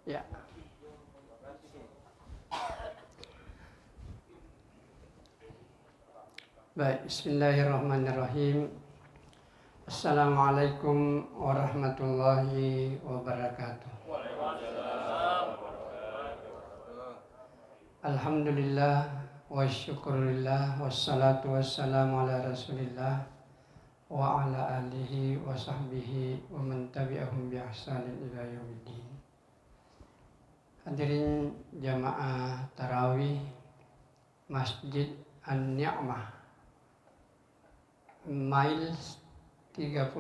Ya. Baik, bismillahirrahmanirrahim. Assalamualaikum warahmatullahi wabarakatuh. Alhamdulillah wa syukurillah wassalatu wassalamu ala rasulillah wa ala alihi wa sahbihi wa man tabi'ahum bi ihsanin ila yaumiddin. Hadirin jamaah tarawih Masjid An-Ni'mah Miles 38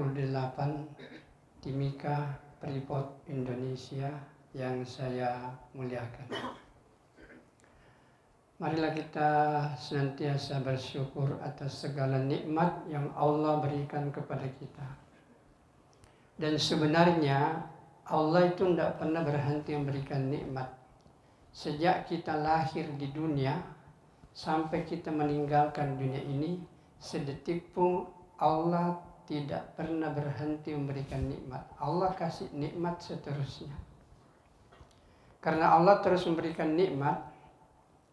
Timika, Freeport, Indonesia yang saya muliakan. Marilah kita senantiasa bersyukur atas segala nikmat yang Allah berikan kepada kita. Dan sebenarnya Allah itu tidak pernah berhenti memberikan nikmat. Sejak kita lahir di dunia sampai kita meninggalkan dunia ini, sedetik pun Allah tidak pernah berhenti memberikan nikmat. Allah kasih nikmat seterusnya. Karena Allah terus memberikan nikmat,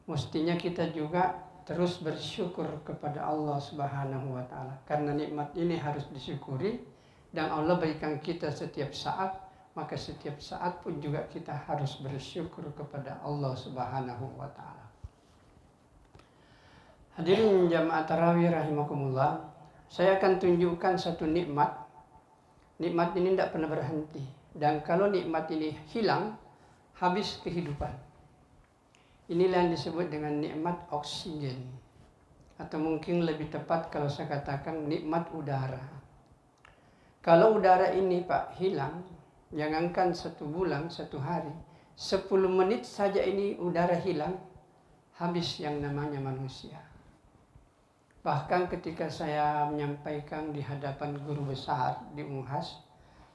mestinya kita juga terus bersyukur kepada Allah Subhanahu wa Ta'ala. Karena nikmat ini harus disyukuri dan Allah berikan kita setiap saat, maka setiap saat pun juga kita harus bersyukur kepada Allah Subhanahu wa Ta'ala. Hadirin jamaah tarawih rahimakumullah, saya akan tunjukkan satu nikmat. Nikmat ini tidak pernah berhenti. Dan kalau nikmat ini hilang, habis kehidupan. Inilah yang disebut dengan nikmat oksigen. Atau mungkin lebih tepat kalau saya katakan nikmat udara. Kalau udara ini Pak hilang, jangankan 1 bulan, 1 hari, 10 menit saja ini udara hilang, habis yang namanya manusia. Bahkan ketika saya menyampaikan di hadapan guru besar di Unhas,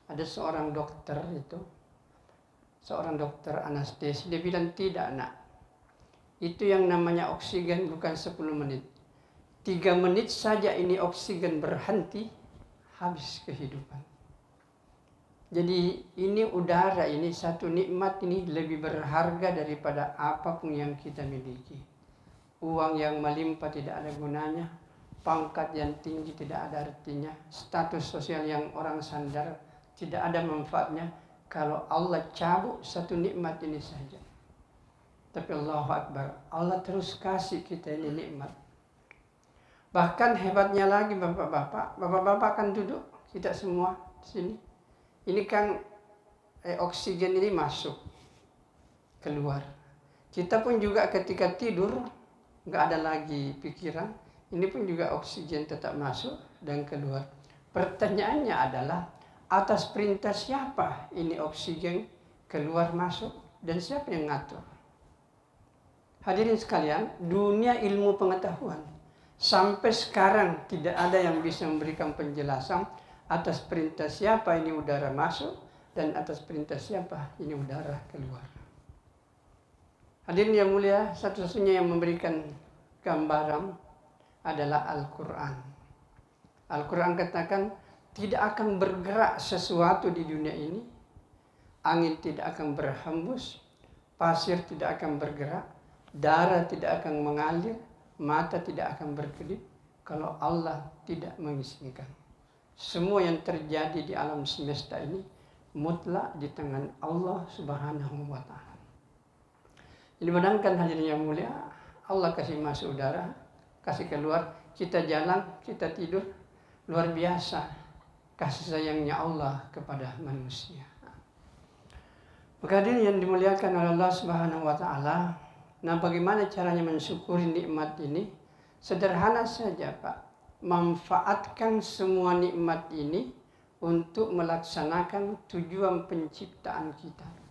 ada seorang dokter anestesi, dia bilang tidak nak. Itu yang namanya oksigen bukan 10 menit. 3 menit saja ini oksigen berhenti, habis kehidupan. Jadi ini udara ini satu nikmat ini lebih berharga daripada apapun yang kita miliki. Uang yang melimpah tidak ada gunanya, pangkat yang tinggi tidak ada artinya, status sosial yang orang sandar tidak ada manfaatnya kalau Allah cabut satu nikmat ini saja. Tapi Allahu Akbar, Allah terus kasih kita ini nikmat. Bahkan hebatnya lagi bapak-bapak akan duduk, kita semua di sini. Ini kan oksigen ini masuk, keluar. Kita pun juga ketika tidur, nggak ada lagi pikiran, ini pun juga oksigen tetap masuk dan keluar. Pertanyaannya adalah, atas perintah siapa ini oksigen keluar masuk dan siapa yang ngatur? Hadirin sekalian, dunia ilmu pengetahuan sampai sekarang tidak ada yang bisa memberikan penjelasan atas perintah siapa ini udara masuk dan atas perintah siapa ini udara keluar. Hadirin yang mulia, satu-satunya yang memberikan gambaran adalah Al-Quran. Al-Quran katakan tidak akan bergerak sesuatu di dunia ini, angin tidak akan berhembus, pasir tidak akan bergerak, darah tidak akan mengalir, mata tidak akan berkedip kalau Allah tidak mengizinkan. Semua yang terjadi di alam semesta ini mutlak di tangan Allah Subhanahu wa Ta'ala. Ini menangkan hadirin yang mulia, Allah kasih masuk udara, kasih keluar, kita jalan, kita tidur, luar biasa kasih sayangnya Allah kepada manusia. Maka hadirin yang dimuliakan oleh Allah Subhanahu wa Ta'ala, nah bagaimana caranya mensyukuri nikmat ini? Sederhana saja Pak, manfaatkan semua nikmat ini untuk melaksanakan tujuan penciptaan kita.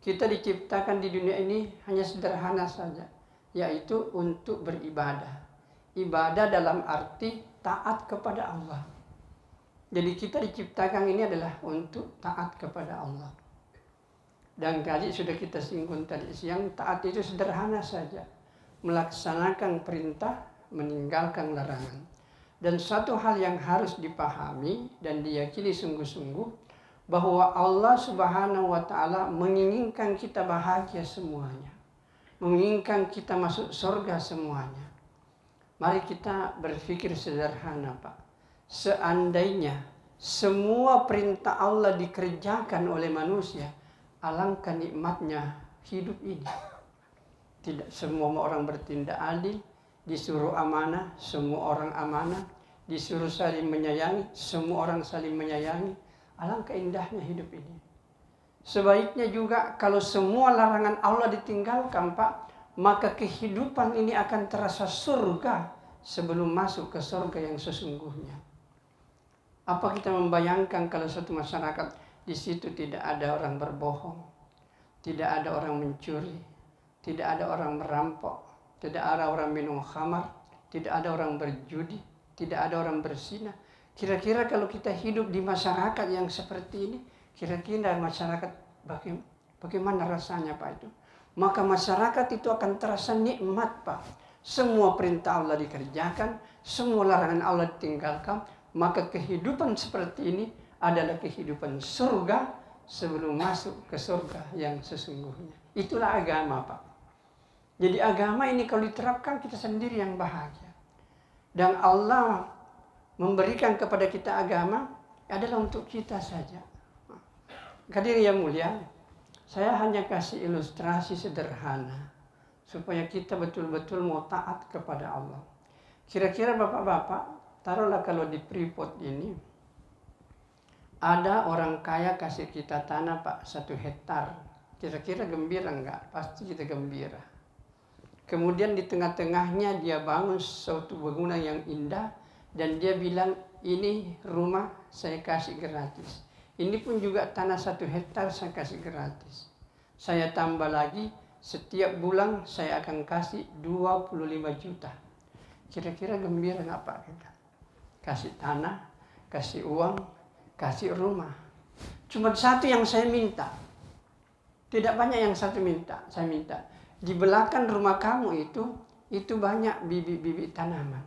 Kita diciptakan di dunia ini hanya sederhana saja, yaitu untuk beribadah. Ibadah dalam arti taat kepada Allah. Jadi kita diciptakan ini adalah untuk taat kepada Allah. Dan tadi sudah kita singgung tadi siang, taat itu sederhana saja. Melaksanakan perintah, meninggalkan larangan. Dan satu hal yang harus dipahami dan diyakini sungguh-sungguh, bahwa Allah Subhanahu wa taala menginginkan kita bahagia semuanya. Menginginkan kita masuk surga semuanya. Mari kita berpikir sederhana, Pak. Seandainya semua perintah Allah dikerjakan oleh manusia, alangkah nikmatnya hidup ini. Tidak semua orang bertindak adil, disuruh amanah, semua orang amanah, disuruh saling menyayangi, semua orang saling menyayangi. Alangkah indahnya hidup ini. Sebaiknya juga kalau semua larangan Allah ditinggalkan, Pak, maka kehidupan ini akan terasa surga sebelum masuk ke surga yang sesungguhnya. Apa kita membayangkan kalau suatu masyarakat di situ tidak ada orang berbohong, tidak ada orang mencuri, tidak ada orang merampok, tidak ada orang minum khamar, tidak ada orang berjudi, tidak ada orang berzina. Kira-kira kalau kita hidup di masyarakat yang seperti ini, kira-kira masyarakat bagaimana rasanya, Pak, itu? Maka masyarakat itu akan terasa nikmat, Pak. Semua perintah Allah dikerjakan, semua larangan Allah ditinggalkan, maka kehidupan seperti ini adalah kehidupan surga sebelum masuk ke surga yang sesungguhnya. Itulah agama, Pak. Jadi agama ini kalau diterapkan kita sendiri yang bahagia. Dan Allah memberikan kepada kita agama adalah untuk kita saja. Hadirin yang mulia, saya hanya kasih ilustrasi sederhana supaya kita betul-betul mau taat kepada Allah. Kira-kira bapak-bapak, taruhlah kalau di Freeport ini ada orang kaya kasih kita tanah, Pak, 1 hektar. Kira-kira gembira enggak? Pasti kita gembira. Kemudian di tengah-tengahnya dia bangun suatu bangunan yang indah dan dia bilang, ini rumah saya kasih gratis. Ini pun juga tanah 1 hektar saya kasih gratis. Saya tambah lagi, setiap bulan saya akan kasih 25 juta. Kira-kira gembira nggak, Pak? Kasih tanah, kasih uang, kasih rumah. Cuma satu yang saya minta. Tidak banyak yang saya minta. Di belakang rumah kamu itu banyak bibit-bibit tanaman.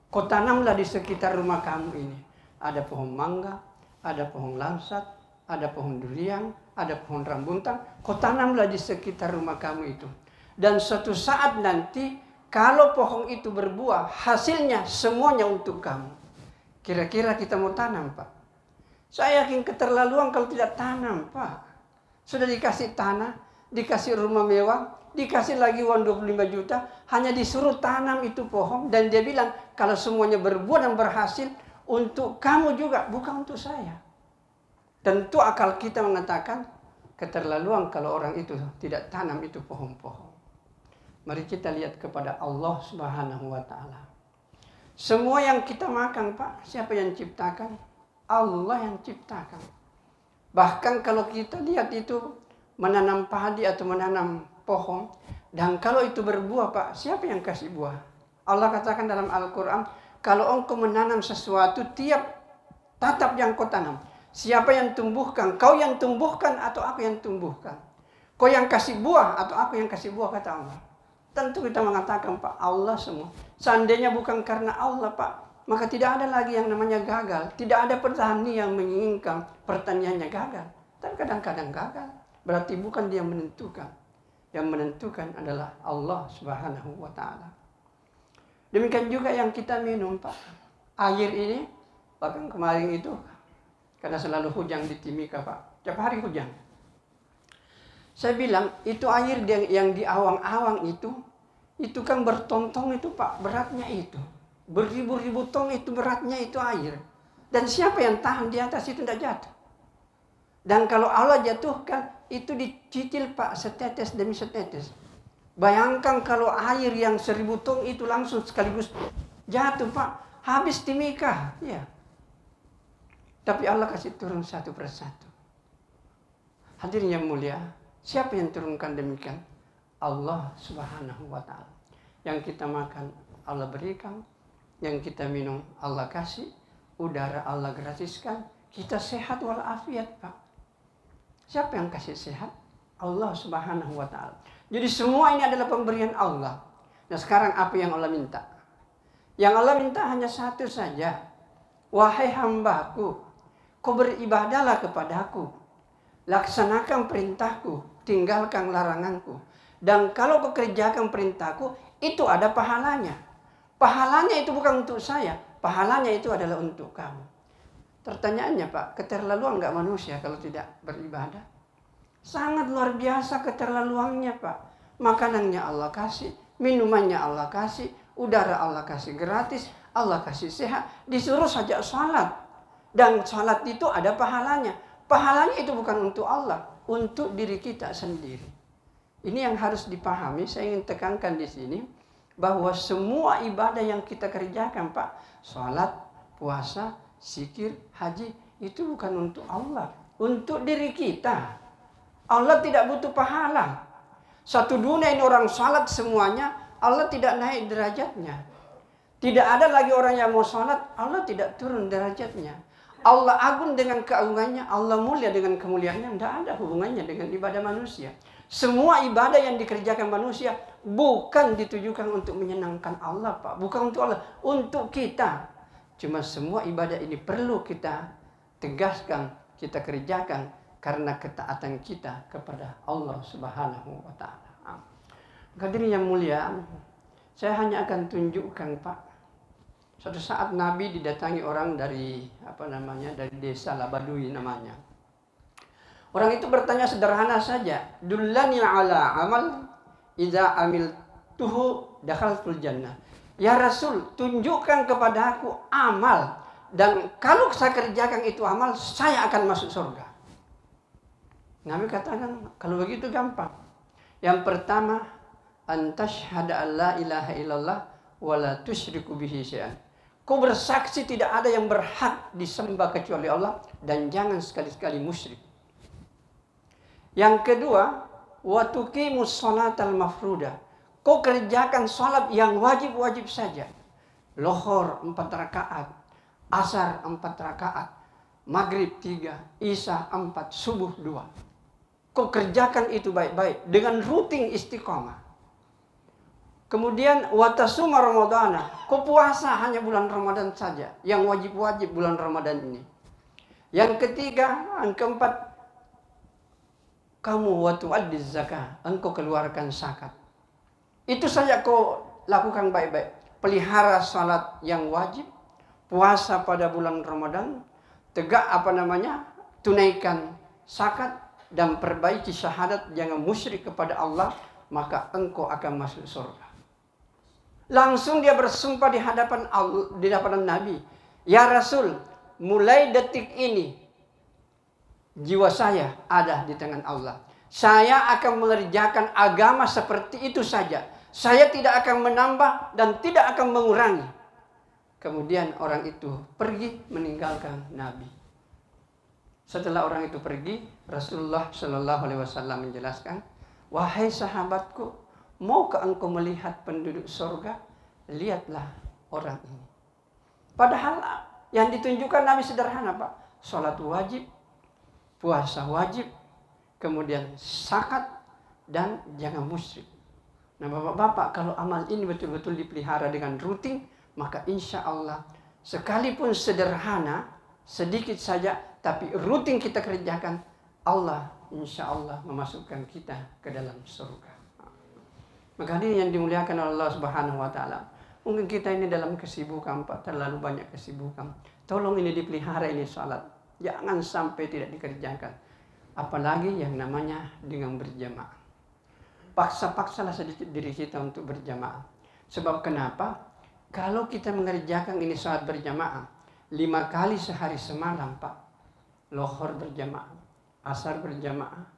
Kau tanamlah di sekitar rumah kamu ini. Ada pohon mangga, ada pohon langsat, ada pohon durian, ada pohon rambutan. Kau tanamlah di sekitar rumah kamu itu. Dan suatu saat nanti, kalau pohon itu berbuah, hasilnya semuanya untuk kamu. Kira-kira kita mau tanam, Pak? Saya yakin keterlaluan kalau tidak tanam, Pak. Sudah dikasih tanah, dikasih rumah mewah, dikasih lagi uang 25 juta, hanya disuruh tanam itu pohon, dan dia bilang kalau semuanya berbuah dan berhasil untuk kamu juga, bukan untuk saya. Tentu akal kita mengatakan keterlaluan kalau orang itu tidak tanam itu pohon-pohon. Mari kita lihat kepada Allah Subhanahu wa taala. Semua yang kita makan, Pak, siapa yang ciptakan? Allah yang ciptakan. Bahkan kalau kita lihat itu menanam padi atau menanam pohon, dan kalau itu berbuah, Pak, siapa yang kasih buah? Allah katakan dalam Al-Quran, kalau engkau menanam sesuatu, tiap tatap yang kau tanam, siapa yang tumbuhkan? Kau yang tumbuhkan atau aku yang tumbuhkan? Kau yang kasih buah atau aku yang kasih buah, kata Allah. Tentu kita mengatakan, Pak, Allah semua. Seandainya bukan karena Allah, Pak, maka tidak ada lagi yang namanya gagal. Tidak ada petani yang menginginkan pertaniannya gagal. Tapi kadang-kadang gagal. Berarti bukan dia menentukan. Yang menentukan adalah Allah Subhanahu wa ta'ala. Demikian juga yang kita minum, Pak. Air ini, bahkan kemarin itu, karena selalu hujan di Timika, Pak. Tiap hari hujan. Saya bilang, itu air yang di awang-awang itu kan bertontong itu, Pak, beratnya itu. Beribu-ribu ton itu beratnya itu air. Dan siapa yang tahan di atas itu tidak jatuh. Dan kalau Allah jatuhkan, itu dicicil, Pak, setetes demi setetes. Bayangkan kalau air yang 1000 ton itu langsung sekaligus jatuh, Pak. Habis Timika. Ya. Tapi Allah kasih turun satu persatu. Hadirin yang mulia, siapa yang turunkan demikian? Allah Subhanahu wa ta'ala. Yang kita makan Allah berikan, yang kita minum Allah kasih, udara Allah gratiskan, kita sehat walafiat, Pak. Siapa yang kasih sehat? Allah Subhanahu wa ta'ala. Jadi semua ini adalah pemberian Allah. Nah sekarang apa yang Allah minta? Yang Allah minta hanya satu saja. Wahai hambaku, Kau beribadahlah kepadaku, laksanakan perintahku, tinggalkan laranganku. Dan kalau kau kerjakan perintahku, itu ada pahalanya. Pahalanya itu bukan untuk saya, pahalanya itu adalah untuk kamu. Pertanyaannya Pak, keterlaluan nggak manusia kalau tidak beribadah? Sangat luar biasa keterlaluannya Pak. Makanannya Allah kasih, minumannya Allah kasih, udara Allah kasih gratis, Allah kasih sehat, disuruh saja sholat. Dan sholat itu ada pahalanya. Pahalanya itu bukan untuk Allah, untuk diri kita sendiri. Ini yang harus dipahami, saya ingin tekankan di sini, bahwa semua ibadah yang kita kerjakan Pak, sholat, puasa, zikir, haji, itu bukan untuk Allah, untuk diri kita. Allah tidak butuh pahala. Satu dunia ini orang sholat semuanya, Allah tidak naik derajatnya. Tidak ada lagi orang yang mau sholat, Allah tidak turun derajatnya. Allah agung dengan keagungannya, Allah mulia dengan kemuliaannya, tidak ada hubungannya dengan ibadah manusia. Semua ibadah yang dikerjakan manusia bukan ditujukan untuk menyenangkan Allah Pak, bukan untuk Allah, untuk kita. Cuma semua ibadah ini perlu kita tegaskan, kita kerjakan karena ketaatan kita kepada Allah Subhanahu wa taala. Hadirin yang mulia, saya hanya akan tunjukkan Pak. Suatu saat Nabi didatangi orang dari dari desa Labadui namanya. Orang itu bertanya sederhana saja, "Dullani ala amal idza amiltuhu dakhaltul jannah." Ya Rasul, tunjukkan kepada aku amal, dan kalau saya kerjakan itu amal, saya akan masuk surga. Nabi katakan, kalau begitu gampang. Yang pertama, antashhada an la ilaha illallah wa la tusyriku bihi syai'an. Kau bersaksi tidak ada yang berhak disembah kecuali Allah, dan jangan sekali-sekali musyrik. Yang kedua, wa tuqimus sholatal mafrudah. Kau kerjakan sholat yang wajib-wajib saja. Lohor 4 rakaat, asar 4 rakaat, maghrib 3, isya 4, subuh 2. Kau kerjakan itu baik-baik dengan rutin istiqomah. Kemudian watasuma ramadana, kau puasa hanya bulan Ramadan saja, yang wajib-wajib bulan Ramadan ini. Yang ketiga, yang keempat, kamu watu'addiz zakah, engkau keluarkan zakat. Itu saja kau lakukan baik-baik. Pelihara salat yang wajib, puasa pada bulan Ramadan, tegak tunaikan zakat, dan perbaiki syahadat, jangan musyrik kepada Allah, maka engkau akan masuk surga. Langsung dia bersumpah di hadapan Allah, di hadapan Nabi, ya Rasul, mulai detik ini jiwa saya ada di tangan Allah. Saya akan mengerjakan agama seperti itu saja. Saya tidak akan menambah dan tidak akan mengurangi. Kemudian orang itu pergi meninggalkan Nabi. Setelah orang itu pergi, Rasulullah Shallallahu Alaihi Wasallam menjelaskan, wahai sahabatku, maukah engkau melihat penduduk surga? Lihatlah orang ini. Padahal yang ditunjukkan Nabi sederhana Pak. Sholat wajib, puasa wajib, kemudian zakat, dan jangan musyrik. Nah Bapak-bapak, kalau amal ini betul-betul dipelihara dengan rutin, maka insya Allah sekalipun sederhana, sedikit saja, tapi rutin kita kerjakan, Allah insya Allah memasukkan kita ke dalam surga. Maka ini yang dimuliakan oleh Allah Subhanahu wa taala. Mungkin kita ini dalam kesibukan Pak, terlalu banyak kesibukan. Tolong ini dipelihara, ini salat. Jangan sampai tidak dikerjakan. Apalagi yang namanya dengan berjamaah. Paksa-paksalah sedikit diri kita untuk berjamaah. Sebab kenapa? Kalau kita mengerjakan ini salat berjamaah 5 kali sehari semalam Pak. Lohor berjamaah, asar berjamaah,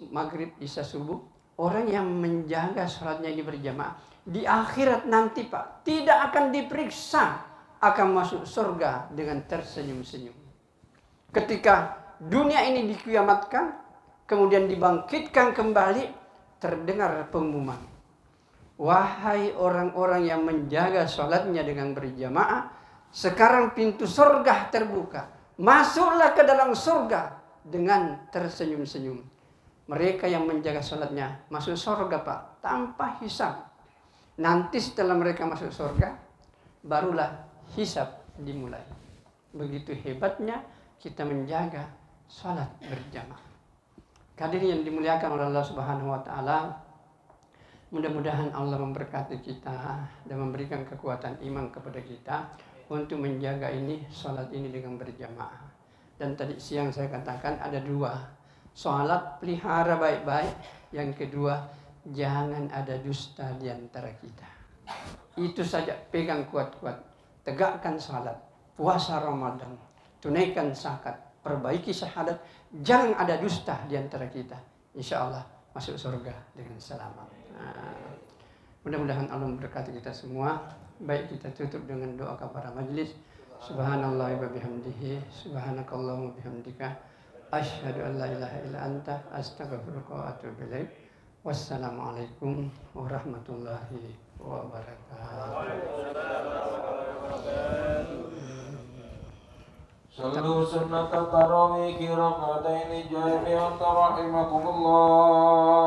maghrib, isya, subuh. Orang yang menjaga sholatnya ini berjamaah, di akhirat nanti Pak, tidak akan diperiksa, akan masuk surga dengan tersenyum-senyum. Ketika dunia ini dikiamatkan, kemudian dibangkitkan kembali, terdengar pengumuman. Wahai orang-orang yang menjaga sholatnya dengan berjamaah, sekarang pintu surga terbuka. Masuklah ke dalam surga dengan tersenyum-senyum. Mereka yang menjaga sholatnya masuk surga Pak, tanpa hisab. Nanti setelah mereka masuk surga, barulah hisab dimulai. Begitu hebatnya kita menjaga salat berjamaah. Hadirin yang dimuliakan oleh Allah Subhanahu wa taala, mudah-mudahan Allah memberkati kita dan memberikan kekuatan iman kepada kita untuk menjaga ini salat ini dengan berjamaah. Dan tadi siang saya katakan ada dua. Salat pelihara baik-baik, yang kedua jangan ada dusta di antara kita. Itu saja, pegang kuat-kuat. Tegakkan salat, puasa Ramadan, tunaikan zakat, perbaiki syahadat, jangan ada dusta di antara kita. Insya Allah masuk surga dengan selamat. Mudah-mudahan Allah memberkati kita semua. Baik, kita tutup dengan doa kepada majelis. Subhanallah wa bihamdihi, subhanakallahumma bihamdika, asyhadu an la ilaha illa anta, astaghfiruka wa atubu ilaik. Wassalamualaikum warahmatullahi wabarakatuh. Sallu sunnata tarawih raka'ataini jami'an rahimakumullah.